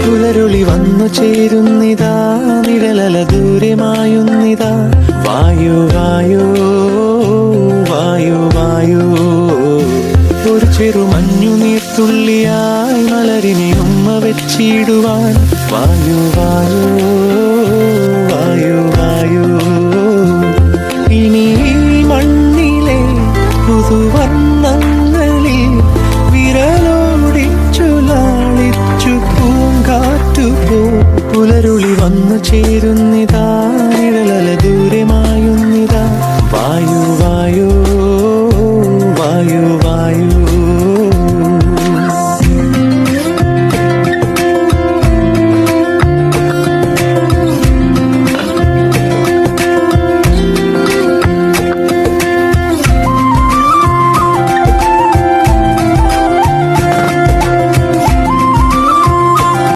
പുലരുളി വന്നു ചേരുന്നിതാ, നിഴലല ദൂരെ മായുന്നിതാ. വായു വായു വായു വായു, ഒരു ചെറു മഞ്ഞു നീർത്തുള്ളിയായി മലരിനെ ഉമ്മ വെച്ചിടുവാൻ. വായു വായു വായു വായു, ഇനി മണ്ണിലെ പുതുവർണ്ണങ്ങളിൽ വിരലോടിച്ചു ലാളിച്ചു പൂങ്കാറ്റുപോ. പുലരുളി വന്നു ചേരുന്നിതാ,